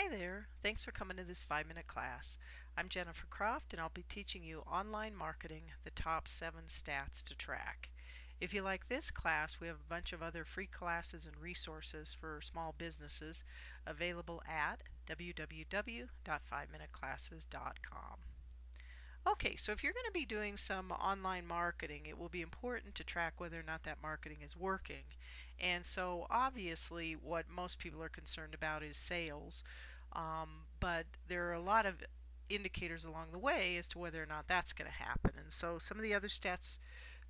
Hi there, thanks for coming to this 5-minute class. I'm Jennifer Croft and I'll be teaching you online marketing, the top 7 stats to track. If you like this class, we have a bunch of other free classes and resources for small businesses available at www.5minuteclasses.com. Okay, so if you're going to be doing some online marketing, it will be important to track whether or not that marketing is working. And so obviously what most people are concerned about is sales, but there are a lot of indicators along the way as to whether or not that's going to happen. And so some of the other stats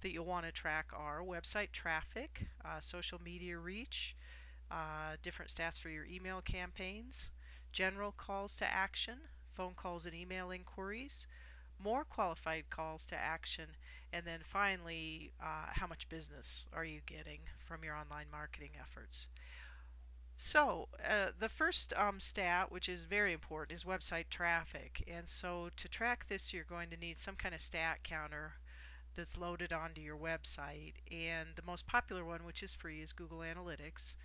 that you'll want to track are website traffic, social media reach, different stats for your email campaigns, general calls to action, phone calls and email inquiries, more qualified calls to action, and then finally, how much business are you getting from your online marketing efforts. So the first stat, which is very important, is website traffic. And so to track this, you're going to need some kind of stat counter that's loaded onto your website. And the most popular one, which is free, is Google Analytics.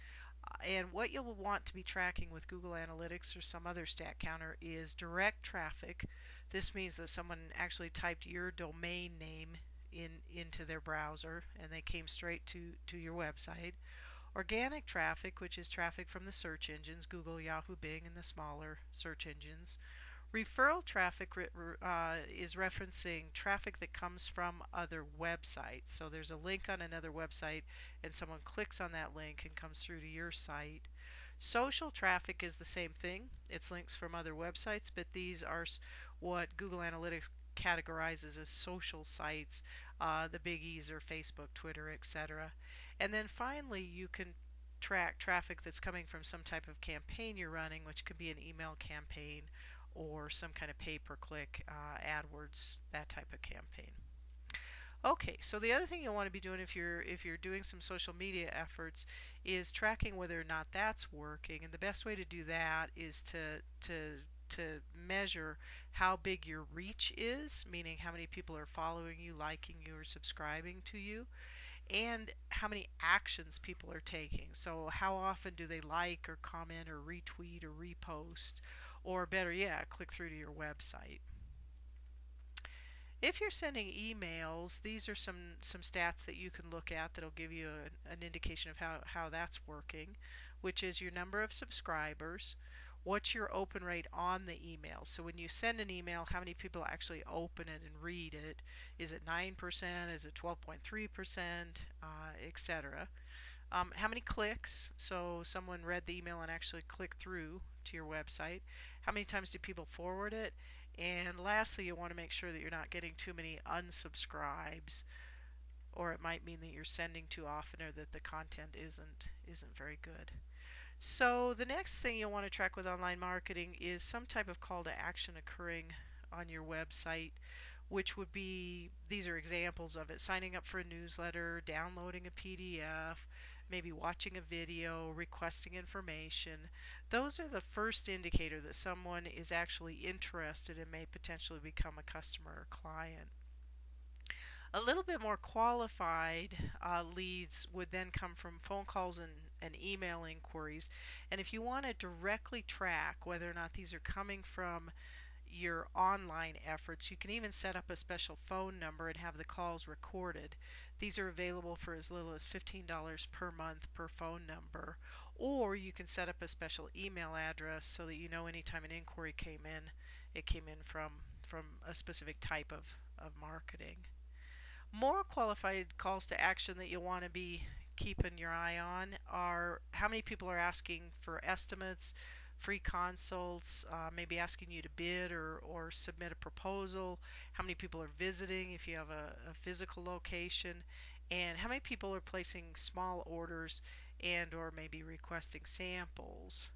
And what you'll want to be tracking with Google Analytics or some other stat counter is direct traffic. This means that someone actually typed your domain name into their browser and they came straight to your website. Organic traffic, which is traffic from the search engines, Google, Yahoo, Bing, and the smaller search engines. Referral traffic is referencing traffic that comes from other websites. So there's a link on another website and someone clicks on that link and comes through to your site. Social traffic is the same thing. It's links from other websites, but these are what Google Analytics categorizes as social sites. The biggies are Facebook, Twitter, etc. And then finally, you can track traffic that's coming from some type of campaign you're running, which could be an email campaign or some kind of pay-per-click, AdWords, that type of campaign. Okay, so the other thing you'll want to be doing if you're doing some social media efforts is tracking whether or not that's working. And the best way to do that is to measure how big your reach is, meaning how many people are following you, liking you, or subscribing to you, and how many actions people are taking. So how often do they like or comment or retweet or repost, or better yet, click through to your website. If you're sending emails, these are some stats that you can look at that'll give you an indication of how that's working, which is your number of subscribers, what's your open rate on the email. So when you send an email, how many people actually open it and read it? Is it 9%? Is it 12.3%? Etc. How many clicks? So someone read the email and actually clicked through to your website. How many times do people forward it? And lastly, you want to make sure that you're not getting too many unsubscribes, or it might mean that you're sending too often or that the content isn't very good. So the next thing you'll want to track with online marketing is some type of call to action occurring on your website, which would be, these are examples of it: signing up for a newsletter, downloading a PDF, maybe watching a video, requesting information. Those are the first indicator that someone is actually interested and may potentially become a customer or client. A little bit more qualified leads would then come from phone calls and email inquiries. And if you want to directly track whether or not these are coming from your online efforts, you can even set up a special phone number and have the calls recorded. These are available for as little as $15 per month per phone number, or you can set up a special email address so that you know anytime an inquiry came in, it came in from a specific type of marketing. More qualified calls to action that you'll want to be keeping your eye on are how many people are asking for estimates, free consults, maybe asking you to bid or submit a proposal, how many people are visiting if you have a physical location, and how many people are placing small orders and or maybe requesting samples.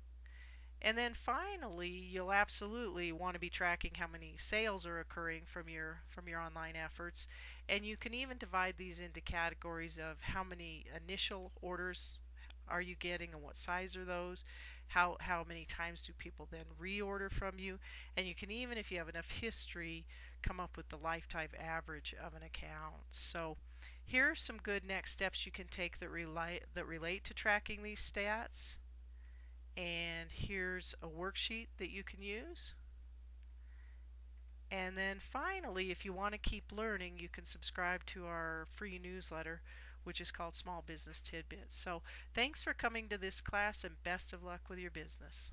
And then finally, you'll absolutely want to be tracking how many sales are occurring from your online efforts. And you can even divide these into categories of how many initial orders are you getting and what size are those? How many times do people then reorder from you? And you can even, if you have enough history, come up with the lifetime average of an account. So here are some good next steps you can take that relate to tracking these stats. And here's a worksheet that you can use. And then finally, if you want to keep learning, you can subscribe to our free newsletter, which is called Small Business Tidbits. So thanks for coming to this class and best of luck with your business.